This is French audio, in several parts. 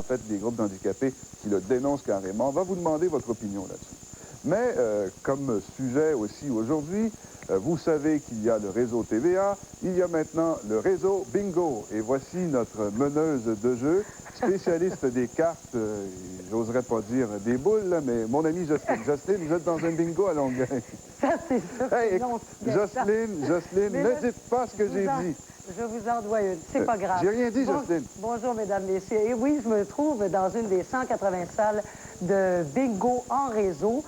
fait, des groupes d'handicapés qui le dénoncent carrément. On va vous demander votre opinion là-dessus. Mais comme sujet aussi aujourd'hui, vous savez qu'il y a le réseau TVA, il y a maintenant le réseau Bingo. Et voici notre meneuse de jeu, spécialiste des cartes, j'oserais pas dire des boules, là, mais mon amie Jocelyne. Jocelyne, vous êtes dans un bingo à Longueuil. Ça, c'est sûr. Hey, Non, Jocelyne, ne dites pas ce que j'ai dit. Je vous envoie une. C'est pas grave. J'ai rien dit, Jocelyne. Bonjour, mesdames, messieurs. Et oui, je me trouve dans une des 180 salles de bingo en réseau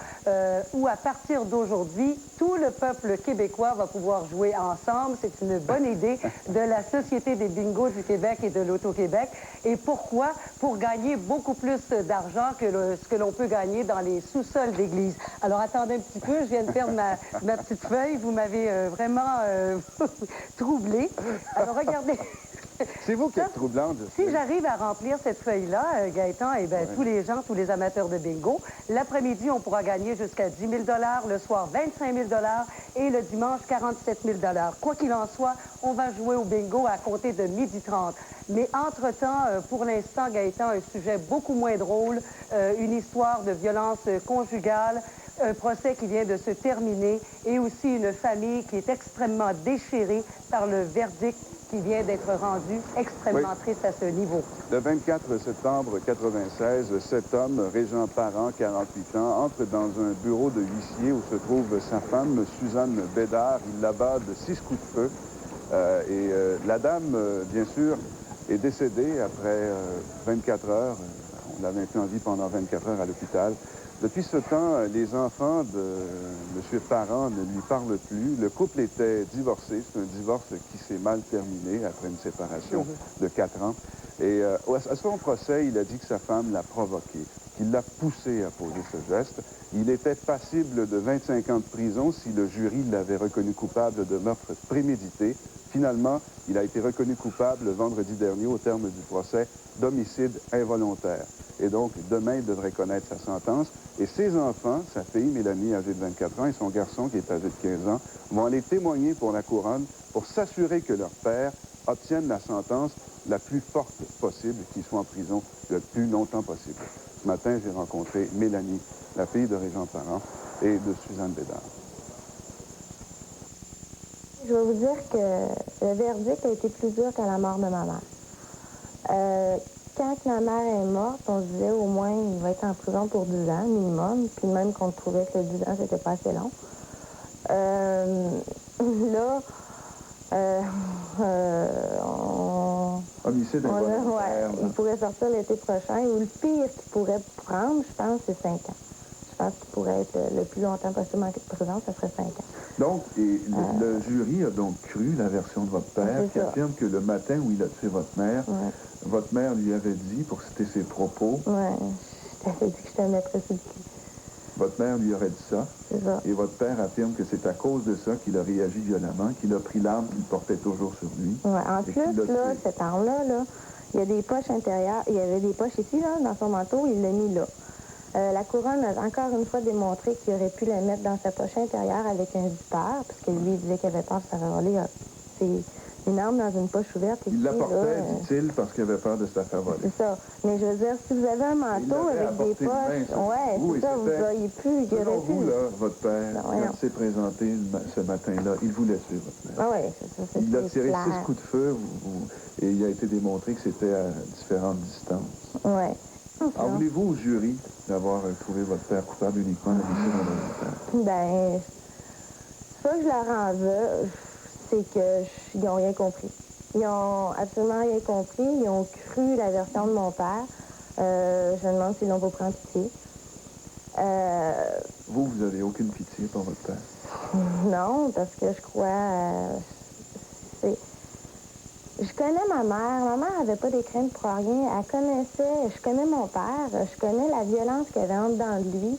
où, à partir d'aujourd'hui, tout le peuple québécois va pouvoir jouer ensemble. C'est une bonne idée de la Société des bingos du Québec et de l'Auto-Québec. Et pourquoi? Pour gagner beaucoup plus d'argent que ce que l'on peut gagner dans les sous-sols d'église. Alors, attendez un petit peu, je viens de perdre ma petite feuille. Vous m'avez vraiment troublée. Alors, regardez. C'est vous qui êtes troublante. Si j'arrive à remplir cette feuille-là, Gaëtan, eh bien, tous les gens, tous les amateurs de bingo, l'après-midi, on pourra gagner jusqu'à 10 000 $, le soir, 25 000 $ et le dimanche, 47 000 $. Quoi qu'il en soit, on va jouer au bingo à compter de 12h30. Mais entre-temps, pour l'instant, Gaëtan, un sujet beaucoup moins drôle, une histoire de violence conjugale, un procès qui vient de se terminer et aussi une famille qui est extrêmement déchirée par le verdict qui vient d'être rendu, extrêmement triste à ce niveau. Le 24 septembre 1996, cet homme, Régent Parent, 48 ans, entre dans un bureau de huissier où se trouve sa femme, Suzanne Bédard. Il l'abat de 6 coups de feu. La dame, bien sûr, est décédée après 24 heures. On l'a maintenue en vie pendant 24 heures à l'hôpital. Depuis ce temps, les enfants de M. Parent ne lui parlent plus. Le couple était divorcé. C'est un divorce qui s'est mal terminé après une séparation de 4 ans. Et à son procès, il a dit que sa femme l'a provoqué, qu'il l'a poussé à poser ce geste. Il était passible de 25 ans de prison si le jury l'avait reconnu coupable de meurtre prémédité. Finalement, il a été reconnu coupable vendredi dernier au terme du procès d'homicide involontaire. Et donc, demain, il devrait connaître sa sentence. Et ses enfants, sa fille Mélanie, âgée de 24 ans, et son garçon, qui est âgé de 15 ans, vont aller témoigner pour la couronne pour s'assurer que leur père obtienne la sentence la plus forte possible, qu'il soit en prison le plus longtemps possible. Ce matin, j'ai rencontré Mélanie, la fille de Régent Parent et de Suzanne Bédard. Je vais vous dire que le verdict a été plus dur que la mort de ma mère. Quand ma mère est morte, on se disait au moins il va être en prison pour 10 ans minimum, puis même qu'on trouvait que 10 ans, c'était pas assez long. Homicide involontaire. Il pourrait sortir l'été prochain, ou le pire qu'il pourrait prendre, je pense, c'est 5 ans. Je pense qu'il pourrait être le plus longtemps possible en prison, ça serait 5 ans. Donc, le jury a donc cru la version de votre père, qui affirme que le matin où il a tué votre mère lui avait dit, pour citer ses propos... Oui, je t'avais dit que je te mettrais sur le cul. Votre mère lui aurait dit ça. C'est ça. Et votre père affirme que c'est à cause de ça qu'il a réagi violemment, qu'il a pris l'arme qu'il portait toujours sur lui. Oui, en plus, là, cette arme-là, il y a des poches intérieures. Il y avait des poches ici, là, dans son manteau, il l'a mis là. La couronne a encore une fois démontré qu'il aurait pu la mettre dans sa poche intérieure avec un zipper, parce que lui, il disait qu'il avait peur de se faire voler. C'est une arme dans une poche ouverte. Il la portait, dit-il, parce qu'il avait peur de se la faire voler. C'est ça. Mais je veux dire, si vous avez un manteau avec des poches, c'est ça, vous ne voyez plus. Selon vous, là, votre père, quand il s'est présenté ce matin-là, il voulait tuer votre mère. Ah oui, c'est ça. Il a tiré 6 coups de feu et il a été démontré que c'était à différentes distances. Oui. En voulez-vous au jury d'avoir trouvé votre père coupable uniquement d'homicide involontaire? Ben, ça que je leur en veux, c'est qu'ils n'ont rien compris. Ils n'ont absolument rien compris. Ils ont cru la version de mon père. Je me demande s'ils l'ont pas pris en pitié. Vous n'avez aucune pitié pour votre père? Non, parce que je crois... Je connais ma mère. Ma mère n'avait pas des craintes pour rien. Elle connaissait... Je connais mon père. Je connais la violence qu'il y avait en dedans de lui.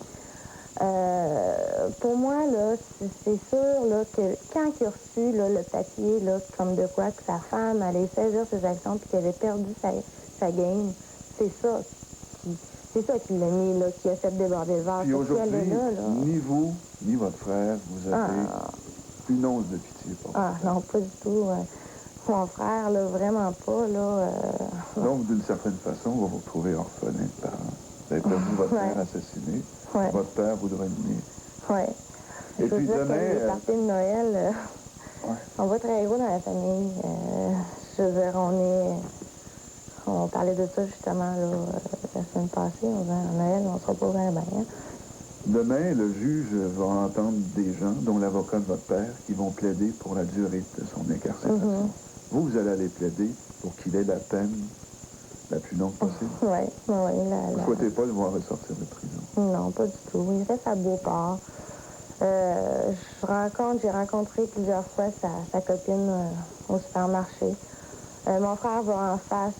Pour moi, là, c'est sûr là, que quand il a reçu là, le papier, là, comme de quoi que sa femme allait saisir ses actions puis qu'il avait perdu sa game, c'est ça qui l'a mis, là, qui a fait déborder le verre. Puis aujourd'hui, ni vous, ni votre frère, vous avez une once de pitié pour non, pas du tout. Mon frère, là, vraiment pas, là. Donc, d'une certaine façon, vous vous retrouvez orphelin de parents. Vous avez perdu votre père assassiné. Ouais. Votre père voudrait nier. Oui. Et Je veux puis dire que demain... les parties de Noël, on va très gros dans la famille. Je veux dire, on parlait de ça justement là, la semaine passée. On disait, à Noël, on sera pas bien, bien. Demain, le juge va entendre des gens, dont l'avocat de votre père, qui vont plaider pour la durée de son incarcération. Vous allez aller plaider pour qu'il ait la peine la plus longue possible. Oui, oui. Vous ne souhaitez pas le voir ressortir de prison? Non, pas du tout. Il reste à Beauport. J'ai rencontré plusieurs fois sa copine au supermarché. Mon frère va en face,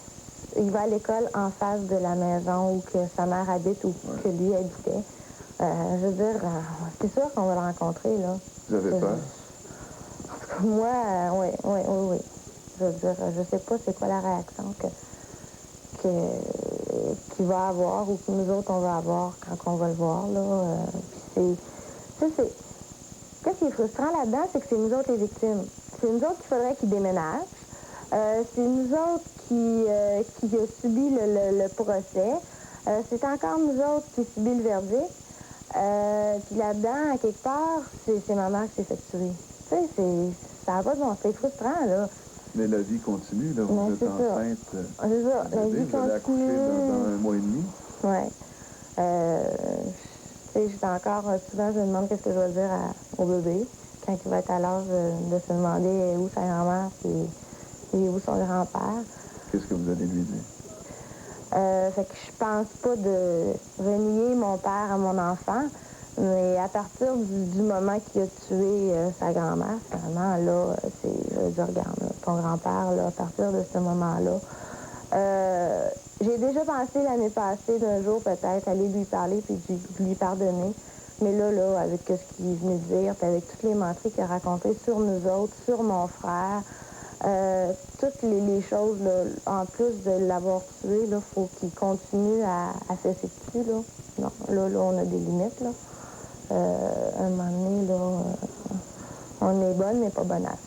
il va à l'école en face de la maison où que sa mère habite ou que lui habitait. Je veux dire, c'est sûr qu'on va le rencontrer, là. Vous avez peur? En tout cas, moi, oui. Je veux dire, je sais pas c'est quoi la réaction qu'il va avoir ou que nous autres, on va avoir quand on va le voir, là. Qu'est-ce qui est frustrant là-dedans, c'est que c'est nous autres les victimes. C'est nous autres qu'il faudrait qu'ils déménagent. C'est nous autres qui a subi le procès. C'est encore nous autres qui subit le verdict. Puis là-dedans, à quelque part, c'est ma mère qui s'est fait tuer. Tu sais, ça n'a pas de bon, c'est frustrant, là. Mais la vie continue, là. Vous êtes enceinte. C'est ça, la vie vous allez accoucher dans 1 mois et demi. Oui. Tu sais, j'étais encore, souvent, je me demande qu'est-ce que je vais dire au bébé quand il va être à l'âge de se demander où sa grand-mère et où son grand-père. Qu'est-ce que vous allez lui dire? Fait que je pense pas de renier mon père à mon enfant, mais à partir du moment qu'il a tué sa grand-mère, finalement, là, je veux dire, regarde, là, ton grand-père, là, à partir de ce moment-là, j'ai déjà pensé l'année passée d'un jour peut-être aller lui parler puis lui pardonner. Mais là, avec ce qu'il venait de dire, puis avec toutes les menteries qu'il a racontées sur nous autres, sur mon frère, toutes les choses, là, en plus de l'avoir tué, il faut qu'il continue à cesser dessus. Là. Non, là, on a des limites. Là. Un moment donné, là, on est bonne, mais pas bonasse.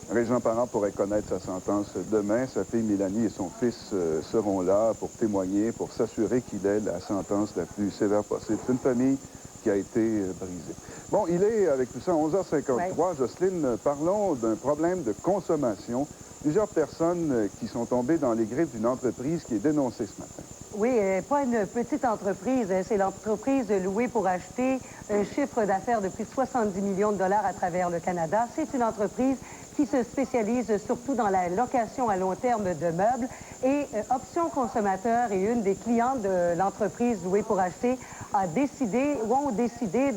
Régent Parent pourrait connaître sa sentence demain. Sa fille Mélanie et son fils seront là pour témoigner, pour s'assurer qu'il ait la sentence la plus sévère possible. C'est une famille qui a été brisée. Bon, il est, avec tout ça, 11h53. Jocelyne, parlons d'un problème de consommation. Plusieurs personnes qui sont tombées dans les griffes d'une entreprise qui est dénoncée ce matin. Oui, pas une petite entreprise. C'est l'entreprise Louer pour acheter, un chiffre d'affaires de plus de 70 millions de dollars à travers le Canada. C'est une entreprise qui se spécialise surtout dans la location à long terme de meubles. Et Option Consommateur est une des clientes de l'entreprise Louer pour acheter ont décidé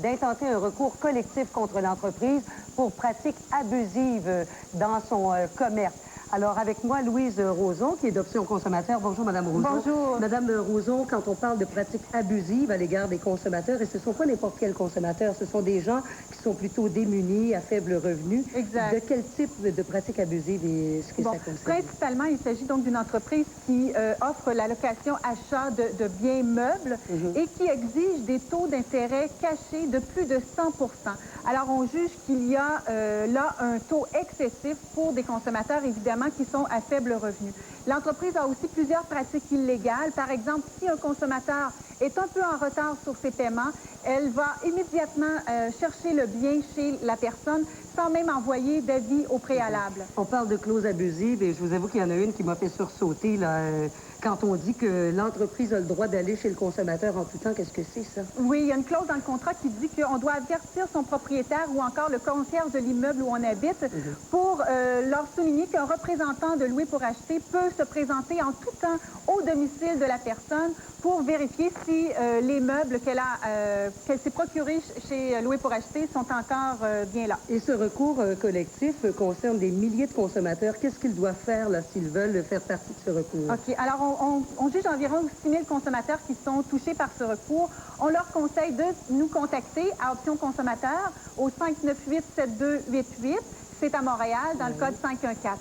d'intenter un recours collectif contre l'entreprise pour pratiques abusives dans son commerce. Alors, avec moi, Louise Roson, qui est d'Option Consommateur. Bonjour, Madame Roson. Bonjour. Madame Roson, quand on parle de pratiques abusives à l'égard des consommateurs, et ce ne sont pas n'importe quels consommateurs, ce sont des gens qui sont plutôt démunis, à faible revenu. Exact. De quel type de pratiques abusives est-ce que ça concerne? Principalement, il s'agit donc d'une entreprise qui offre la location-achat de biens meubles et qui exige des taux d'intérêt cachés de plus de 100 %. Alors, on juge qu'il y a là un taux excessif pour des consommateurs, évidemment, qui sont à faible revenu. L'entreprise a aussi plusieurs pratiques illégales. Par exemple, si un consommateur est un peu en retard sur ses paiements, elle va immédiatement chercher le bien chez la personne sans même envoyer d'avis au préalable. On parle de clauses abusives et je vous avoue qu'il y en a une qui m'a fait sursauter là, quand on dit que l'entreprise a le droit d'aller chez le consommateur en tout temps. Qu'est-ce que c'est, ça? Oui, il y a une clause dans le contrat qui dit qu'on doit avertir son propriétaire ou encore le concierge de l'immeuble où on habite pour leur souligner qu'un représentant de Louer pour acheter peut se présenter en tout temps au domicile de la personne pour vérifier si les meubles qu'elle s'est procurés chez Louer pour acheter sont encore bien là. Et ce recours collectif concerne des milliers de consommateurs. Qu'est-ce qu'ils doivent faire là s'ils veulent faire partie de ce recours? OK. Alors, on juge environ 6 000 consommateurs qui sont touchés par ce recours. On leur conseille de nous contacter à Option Consommateur au 598-7288. C'est à Montréal, dans le code 514.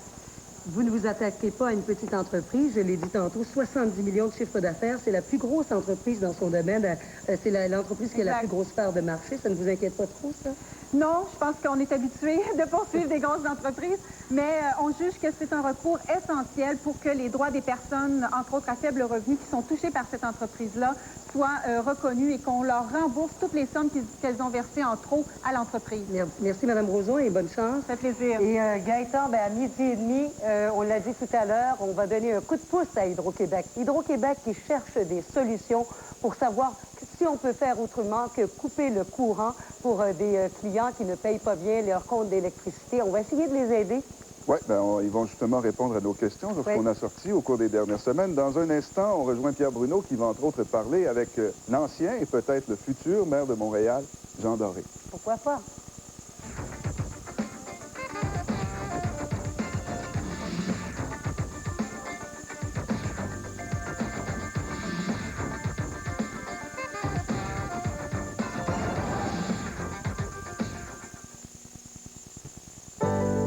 Vous ne vous attaquez pas à une petite entreprise. Je l'ai dit tantôt, 70 millions de chiffre d'affaires. C'est la plus grosse entreprise dans son domaine. C'est l'entreprise qui a la plus grosse part de marché. Ça ne vous inquiète pas trop, ça? Non, je pense qu'on est habitué de poursuivre des grosses entreprises, mais on juge que c'est un recours essentiel pour que les droits des personnes, entre autres à faible revenu, qui sont touchées par cette entreprise-là, soient reconnus et qu'on leur rembourse toutes les sommes qu'elles ont versées en trop à l'entreprise. Merci, Mme Roson, et bonne chance. Ça fait plaisir. Et Gaëtan, à 12h30, on l'a dit tout à l'heure, on va donner un coup de pouce à Hydro-Québec. Hydro-Québec qui cherche des solutions pour savoir si on peut faire autrement que couper le courant pour des clients qui ne payent pas bien leur compte d'électricité. On va essayer de les aider. Oui, ils vont justement répondre à nos questions sur ce qu'on a sorti au cours des dernières semaines. Dans un instant, on rejoint Pierre Bruno qui va entre autres parler avec l'ancien et peut-être le futur maire de Montréal, Jean Doré. Pourquoi pas?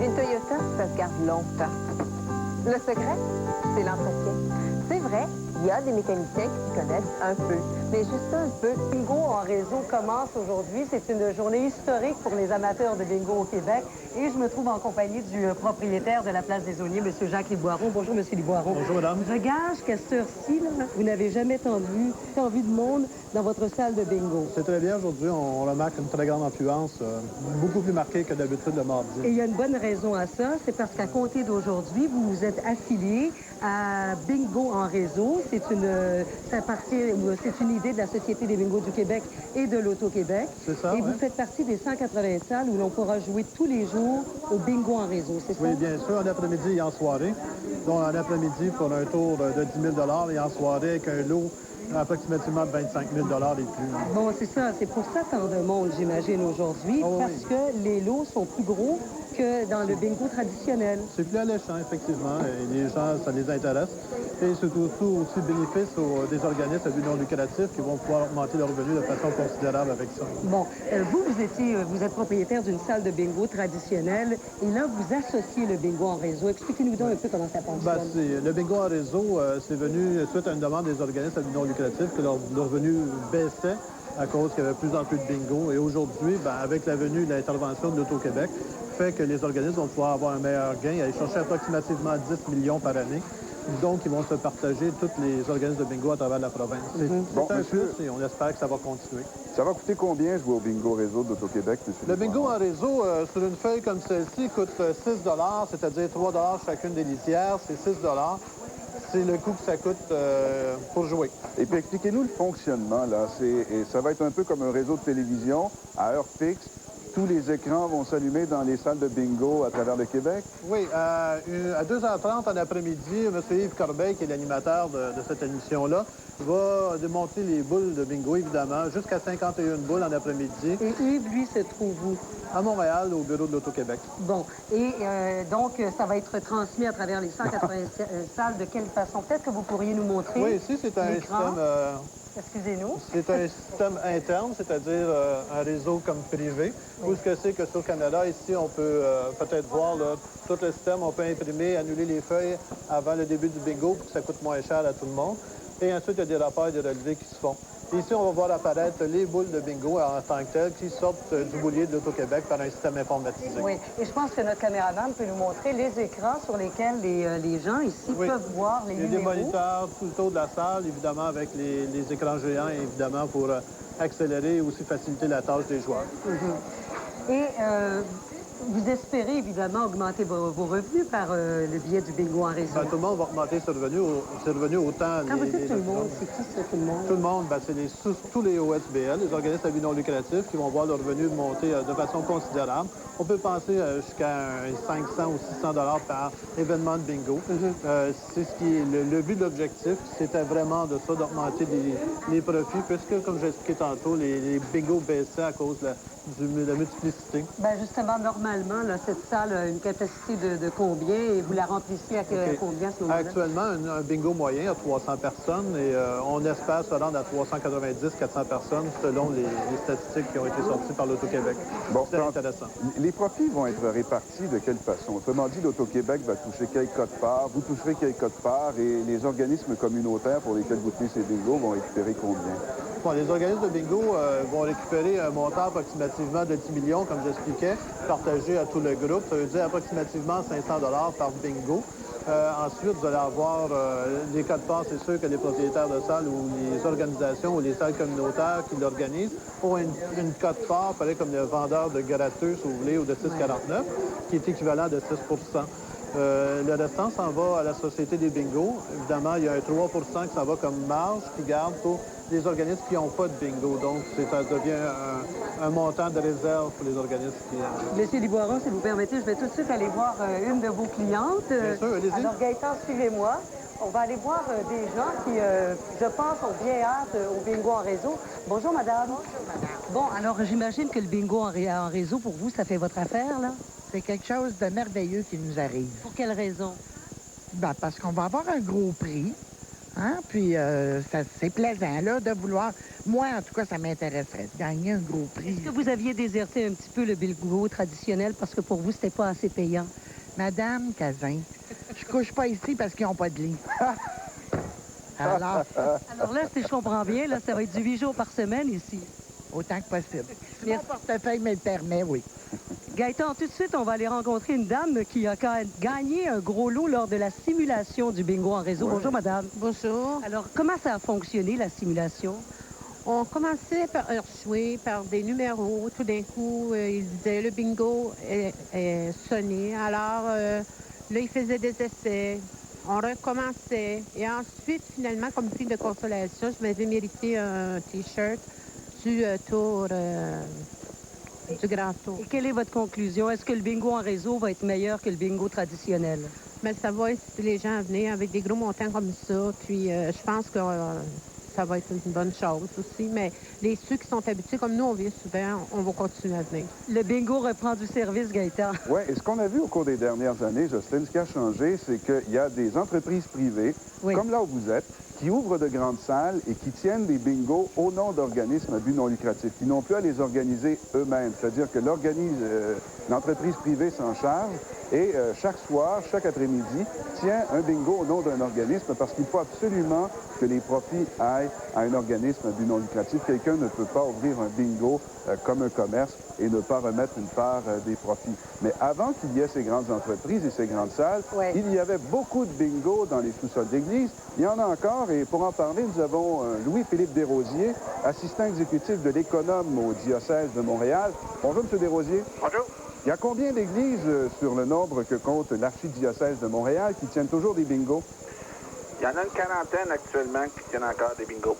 Une Toyota, ça se garde longtemps. Le secret, c'est l'entretien. C'est vrai, il y a des mécaniciens qui s'y connaissent un peu, mais juste un peu. Bingo en réseau commence aujourd'hui. C'est une journée historique pour les amateurs de bingo au Québec. Et je me trouve en compagnie du propriétaire de la place des Aulniers, M. Jacques Liboiron. Bonjour, M. Liboiron. Bonjour, madame. Je gage qu'à cette heure-ci, vous n'avez jamais tant vu de monde dans votre salle de bingo. C'est très bien. Aujourd'hui, on remarque une très grande affluence, beaucoup plus marquée que d'habitude le mardi. Et il y a une bonne raison à ça. C'est parce qu'à compter d'aujourd'hui, vous vous êtes affilié à Bingo en réseau. C'est une idée de la Société des bingos du Québec et de l'Auto-Québec. C'est ça, Et vous ouais. faites partie des 180 salles où l'on pourra jouer tous les jours au bingo en réseau, c'est ça? Oui, bien sûr, en après-midi et en soirée. Donc, en après-midi, pour un tour de 10 000 et en soirée, avec un lot approximativement de 25 000 les plus. Bon, c'est ça. C'est pour ça tant de monde, j'imagine, aujourd'hui, Oh, parce oui. que les lots sont plus gros que dans le bingo traditionnel. C'est plus alléchant, effectivement, et les gens, ça les intéresse. Et c'est surtout aussi bénéfice des organismes à but non lucratif qui vont pouvoir augmenter leurs revenus de façon considérable avec ça. Bon, vous êtes propriétaire d'une salle de bingo traditionnelle et là, vous associez le bingo en réseau. Expliquez-nous donc un peu comment ça fonctionne. Le bingo en réseau, c'est venu suite à une demande des organismes à but non lucratif que leurs revenus baissaient à cause qu'il y avait plus en plus de bingo. Et aujourd'hui, avec la venue de l'intervention de l'Auto-Québec, fait que les organismes vont pouvoir avoir un meilleur gain, aller chercher approximativement 10 millions par année. Donc, ils vont se partager tous les organismes de bingo à travers la province. C'est Bon, un monsieur, plus et on espère que ça va continuer. Ça va coûter combien jouer au bingo réseau d'Auto-Québec, monsieur? Le bingo en réseau, sur une feuille comme celle-ci, coûte 6 c'est-à-dire 3 chacune des litières. C'est 6 C'est le coût que ça coûte pour jouer. Et puis expliquez-nous le fonctionnement, là. Et ça va être un peu comme un réseau de télévision à heure fixe. Tous les écrans vont s'allumer dans les salles de bingo à travers le Québec? Oui, à 2h30 en après-midi, M. Yves Corbeil, qui est l'animateur de cette émission-là, va démonter les boules de bingo, évidemment, jusqu'à 51 boules en après-midi. Et Yves, lui, se trouve où? À Montréal, au bureau de l'Auto-Québec. Bon, et donc, ça va être transmis à travers les 180 salles. De quelle façon? Peut-être que vous pourriez nous montrer. Oui, ici, c'est un système... Excusez-nous. C'est un système interne, c'est-à-dire un réseau comme privé. Où ce que c'est que sur Canada, ici, on peut peut-être voir là, tout le système. On peut imprimer, annuler les feuilles avant le début du bingo pour que ça coûte moins cher à tout le monde. Et ensuite, il y a des rapports et des relevés qui se font. Ici, on va voir apparaître les boules de bingo en tant que telles qui sortent du boulier de l'Auto-Québec par un système informatisé. Oui, et je pense que notre caméraman peut nous montrer les écrans sur lesquels les gens ici peuvent voir les numéros. Il y a des moniteurs tout le tour de la salle, évidemment, avec les écrans géants, évidemment, pour accélérer et aussi faciliter la tâche des joueurs. Et vous espérez évidemment augmenter vos revenus par le biais du bingo en réseau. Tout le monde va augmenter ses revenus autant. Quand vous dites tout le monde, c'est qui ça, tout le monde? Tout le monde, c'est tous les OSBL, les organismes à but non lucratif, qui vont voir leurs revenus monter de façon considérable. On peut penser jusqu'à 500 ou 600 par événement de bingo. C'est ce qui est le but de l'objectif. C'était vraiment de ça, d'augmenter les profits, puisque, comme j'ai expliqué tantôt, les bingos baissaient à cause de la multiplicité. Bien, justement, normalement, là, cette salle a une capacité de combien et vous la remplissez à combien à ce moment-là? Actuellement, un bingo moyen a 300 personnes et on espère se rendre à 390-400 personnes selon les statistiques qui ont été sorties par l'Auto-Québec. Bon, c'est intéressant. Les profits vont être répartis de quelle façon? Autrement dit, l'Auto-Québec va toucher quelques quotes-parts, vous toucherez quelques quotes-parts et les organismes communautaires pour lesquels vous tenez ces bingos vont récupérer combien? Bon, les organismes de bingo vont récupérer un montant approximativement de 10 millions, comme j'expliquais, partagé à tout le groupe. Ça veut dire approximativement 500 $ par bingo. Ensuite, vous allez avoir les quotes-parts, c'est sûr que les propriétaires de salles ou les organisations ou les salles communautaires qui l'organisent ont une quote-part, pareil comme le vendeur de gratteux, si vous voulez, ou de 6,49, qui est équivalent de 6 le restant s'en va à la Société des bingos. Évidemment, il y a un 3 qui s'en va comme marge qui garde pour les organismes qui n'ont pas de bingo. Donc, ça devient un montant de réserve pour les organismes qui... Monsieur Liboiron, si vous permettez, je vais tout de suite aller voir une de vos clientes. Bien sûr, allez-y. Alors, Gaëtan, suivez-moi. On va aller voir des gens qui, je pense, ont bien hâte au bingo en réseau. Bonjour, madame. Bonjour, madame. Bon, alors, j'imagine que le bingo en réseau, pour vous, ça fait votre affaire, là? C'est quelque chose de merveilleux qui nous arrive. Pour quelle raison? Ben, parce qu'on va avoir un gros prix. Hein? Puis, c'est plaisant, là, de vouloir... Moi, en tout cas, ça m'intéresserait de gagner un gros prix. Est-ce que vous aviez déserté un petit peu le bingo traditionnel parce que pour vous, c'était pas assez payant? Madame Cazin, je couche pas ici parce qu'ils n'ont pas de lit. Alors là, si je comprends bien, là, ça va être du 8 jours par semaine ici. Autant que possible. Si mon portefeuille me le permet, oui. Gaëtan, tout de suite, on va aller rencontrer une dame qui a gagné un gros lot lors de la simulation du bingo en réseau. Ouais. Bonjour, madame. Bonjour. Alors, comment ça a fonctionné, la simulation? On commençait par jouer par des numéros. Tout d'un coup, il disait le bingo est sonné. Alors, là, il faisait des essais. On recommençait. Et ensuite, finalement, comme prix de consolation, je m'avais mérité un T-shirt du tour... du grand tour. Et quelle est votre conclusion? Est-ce que le bingo en réseau va être meilleur que le bingo traditionnel? Mais ça va inciter les gens à venir avec des gros montants comme ça. Puis je pense que ça va être une bonne chose aussi. Mais ceux qui sont habitués, comme nous, on vient souvent, on va continuer à venir. Le bingo reprend du service, Gaëtan. Oui, et ce qu'on a vu au cours des dernières années, Jocelyne, ce qui a changé, c'est qu'il y a des entreprises privées, comme là où vous êtes, qui ouvrent de grandes salles et qui tiennent des bingos au nom d'organismes à but non lucratif, qui n'ont plus à les organiser eux-mêmes. C'est-à-dire que l'entreprise privée s'en charge et chaque soir, chaque après-midi, tient un bingo au nom d'un organisme parce qu'il faut absolument que les profits aillent à un organisme à but non lucratif. Quelqu'un ne peut pas ouvrir un bingo comme un commerce et ne pas remettre une part des profits. Mais avant qu'il y ait ces grandes entreprises et ces grandes salles, il y avait beaucoup de bingo dans les sous-sols d'église. Il y en a encore, et pour en parler, nous avons Louis-Philippe Desrosiers, assistant exécutif de l'économe au diocèse de Montréal. Bonjour, M. Desrosiers. Bonjour. Il y a combien d'églises sur le nombre que compte l'archidiocèse de Montréal qui tiennent toujours des bingos? Il y en a une quarantaine actuellement qui tiennent encore des bingos.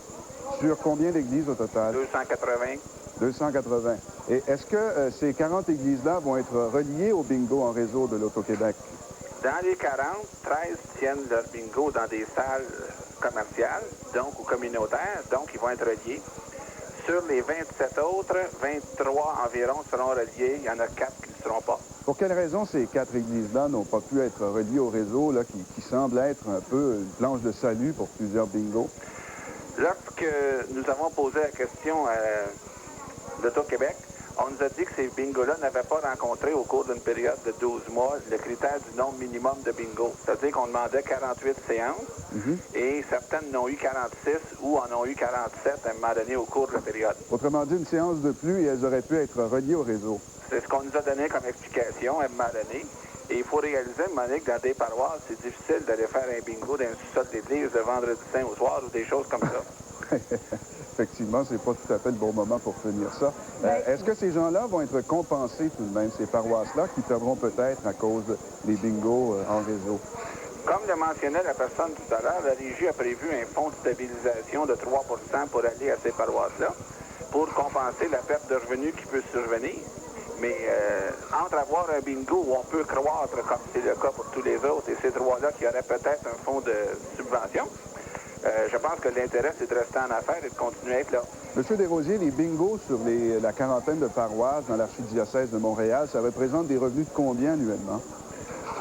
Sur combien d'églises au total? 280. 280. Et est-ce que ces 40 églises-là vont être reliées au bingo en réseau de l'Auto-Québec? Dans les 40, 13 tiennent leur bingo dans des salles commerciales, donc ou communautaires, donc ils vont être reliés. Sur les 27 autres, 23 environ seront reliés. Il y en a 4 qui ne seront pas. Pour quelle raison ces 4 églises-là n'ont pas pu être reliées au réseau, là, qui semble être un peu une planche de salut pour plusieurs bingos? Lorsque nous avons posé la question à l'Auto-Québec, on nous a dit que ces bingos-là n'avaient pas rencontré au cours d'une période de 12 mois le critère du nombre minimum de bingo. C'est-à-dire qu'on demandait 48 séances et certaines n'ont eu 46 ou en ont eu 47 à un moment donné au cours de la période. Autrement dit, une séance de plus et elles auraient pu être reliées au réseau. C'est ce qu'on nous a donné comme explication à un moment donné. Et il faut réaliser, à un moment donné, que dans des paroisses, c'est difficile d'aller faire un bingo dans un sous-sol d'église le vendredi saint au soir ou des choses comme ça. Effectivement, c'est pas tout à fait le bon moment pour finir ça. Est-ce que ces gens-là vont être compensés tout de même, ces paroisses-là, qui perdront peut-être à cause des bingos en réseau? Comme le mentionnait la personne tout à l'heure, la Régie a prévu un fonds de stabilisation de 3 pour aller à ces paroisses-là, pour compenser la perte de revenus qui peut survenir. Mais entre avoir un bingo où on peut croître, comme c'est le cas pour tous les autres, et ces trois-là qui auraient peut-être un fonds de subvention, je pense que l'intérêt, c'est de rester en affaires et de continuer à être là. Monsieur Desrosiers, les bingos sur la quarantaine de paroisses dans l'archidiocèse de Montréal, ça représente des revenus de combien annuellement?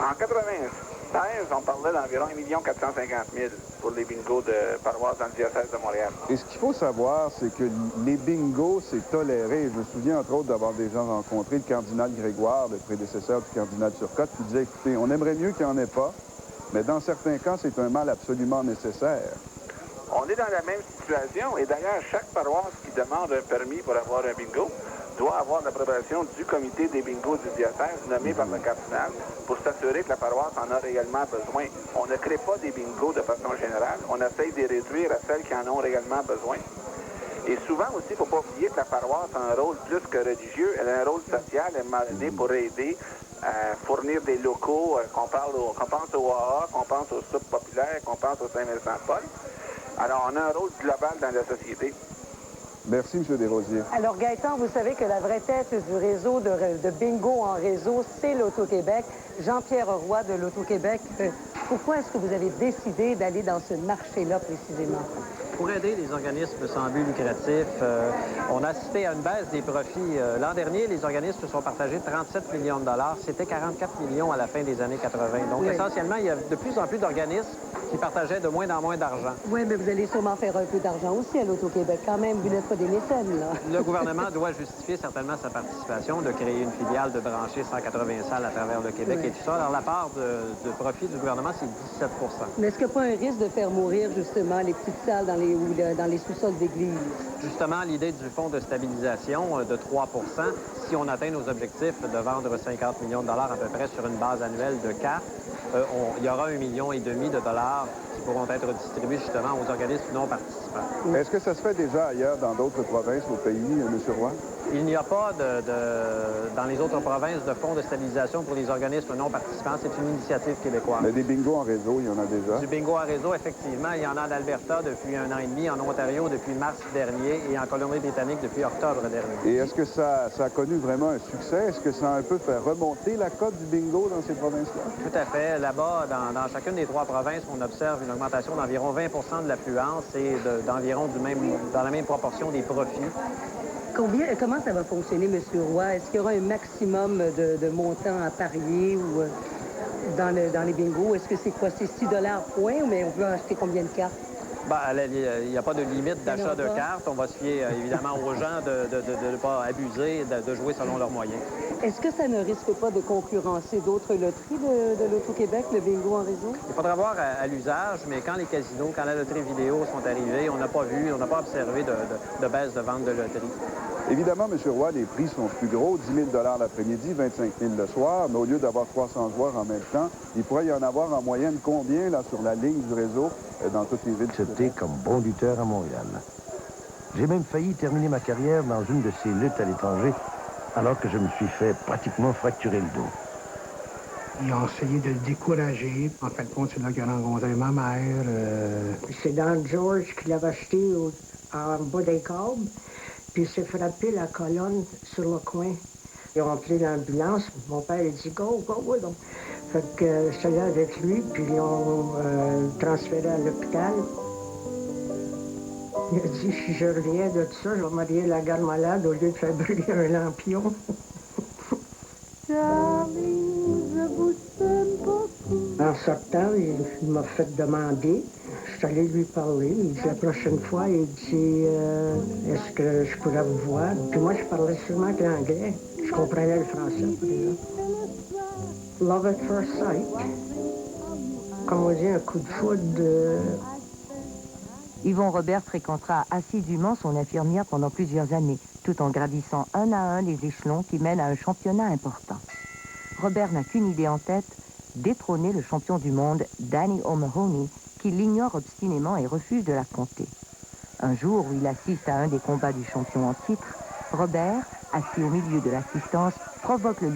En 96, on parlait d'environ 1 450 000 pour les bingos de paroisses dans le diocèse de Montréal. Et ce qu'il faut savoir, c'est que les bingos, c'est toléré. Je me souviens, entre autres, d'avoir déjà rencontré le cardinal Grégoire, le prédécesseur du cardinal Turcotte, qui disait, écoutez, on aimerait mieux qu'il n'y en ait pas, mais dans certains cas, c'est un mal absolument nécessaire. On est dans la même situation, et d'ailleurs, chaque paroisse qui demande un permis pour avoir un bingo doit avoir l'approbation du comité des bingos du diocèse nommé par le cardinal pour s'assurer que la paroisse en a réellement besoin. On ne crée pas des bingos de façon générale, on essaye de les réduire à celles qui en ont réellement besoin. Et souvent aussi, il ne faut pas oublier que la paroisse a un rôle plus que religieux, elle a un rôle social, elle m'a donné pour aider à fournir des locaux, qu'on pense au AA, qu'on pense aux soupes populaires, qu'on pense au Saint-Vincent-de-Paul. Alors, on a un rôle global dans la société. Merci, M. Desrosiers. Alors, Gaëtan, vous savez que la vraie tête du réseau de bingo en réseau, c'est l'Auto-Québec. Jean-Pierre Roy de l'Auto-Québec. Pourquoi est-ce que vous avez décidé d'aller dans ce marché-là précisément? Pour aider les organismes sans but lucratif, on a assisté à une baisse des profits. L'an dernier, les organismes se sont partagés 37 millions de dollars. C'était 44 millions à la fin des années 80. Donc, oui, essentiellement, il y a de plus en plus d'organismes qui partageaient de moins en moins d'argent. Oui, mais vous allez sûrement faire un peu d'argent aussi à l'Auto-Québec. Quand même, vous n'êtes pas des mécènes, là. Le gouvernement doit justifier certainement sa participation, de créer une filiale, de brancher 180 salles à travers le Québec et tout ça. Alors, la part de profit du gouvernement, c'est 17 %. Mais est-ce qu'il n'y a pas un risque de faire mourir, justement, les petites salles dans les sous-sols d'église? Justement, l'idée du fonds de stabilisation de 3 % si on atteint nos objectifs de vendre 50 millions de dollars à peu près sur une base annuelle de cartes, il y aura 1,5 million de dollars qui pourront être distribués justement aux organismes non participants. Est-ce que ça se fait déjà ailleurs dans d'autres provinces au pays, M. Roy? Il n'y a pas dans les autres provinces de fonds de stabilisation pour les organismes non participants. C'est une initiative québécoise. Mais des bingos en réseau, il y en a déjà? Du bingo en réseau, effectivement. Il y en a en Alberta depuis 1 an et demi, en Ontario depuis mars dernier et en Colombie-Britannique depuis octobre dernier. Et est-ce que ça a connu vraiment un succès? Est-ce que ça a un peu fait remonter la cote du bingo dans ces provinces-là? Tout à fait. Là-bas, dans chacune des 3 provinces, on observe une augmentation d'environ 20 % de l'affluence et d'environ dans la même proportion des profits. Comment ça va fonctionner, M. Roy? Est-ce qu'il y aura un maximum de montants à parier ou dans les bingos? Est-ce que c'est quoi? C'est 6 $ point, mais on peut acheter combien de cartes? Il n'y a pas de limite d'achat de cartes. On va se fier évidemment aux gens de ne pas abuser, de jouer selon leurs moyens. Est-ce que ça ne risque pas de concurrencer d'autres loteries de l'Auto-Québec, le bingo en réseau? Il faudra voir à l'usage, mais quand les casinos, quand la loterie vidéo sont arrivés, on n'a pas observé de baisse de vente de loterie. Évidemment, M. Roy, les prix sont plus gros, 10 000 $ l'après-midi, 25 000 le soir, mais au lieu d'avoir 300 joueurs en même temps, il pourrait y en avoir en moyenne combien là sur la ligne du réseau dans toutes les villes? C'était comme bon lutteur à Montréal. J'ai même failli terminer ma carrière dans une de ces luttes à l'étranger, alors que je me suis fait pratiquement fracturer le dos. Ils ont essayé de le décourager. En fin de compte, c'est là qu'il a rencontré ma mère. C'est Dan George qui l'avait acheté en bas des câbles. Puis il s'est frappé la colonne sur le coin. Ils ont appelé l'ambulance. Mon père a dit « Go, go, go ». Fait que j'étais là avec lui, puis ils l'ont transféré à l'hôpital. Il a dit « Si je reviens de ça, je vais marier la garde malade au lieu de faire brûler un lampion. » En sortant, il m'a fait demander. Je suis allé lui parler. Il dit la prochaine fois, il dit est-ce que je pourrais vous voir? Puis moi, je parlais seulement que l'anglais. Je comprenais le français. Love at first sight. Comme on dit, un coup de foudre. Yvon Robert fréquentera assidûment son infirmière pendant plusieurs années, tout en gravissant un à un les échelons qui mènent à un championnat important. Robert n'a qu'une idée en tête, détrôner le champion du monde, Danny O'Mahony, qui l'ignore obstinément et refuse de l'affronter. Un jour où il assiste à un des combats du champion en titre, Robert, assis au milieu de l'assistance, provoque le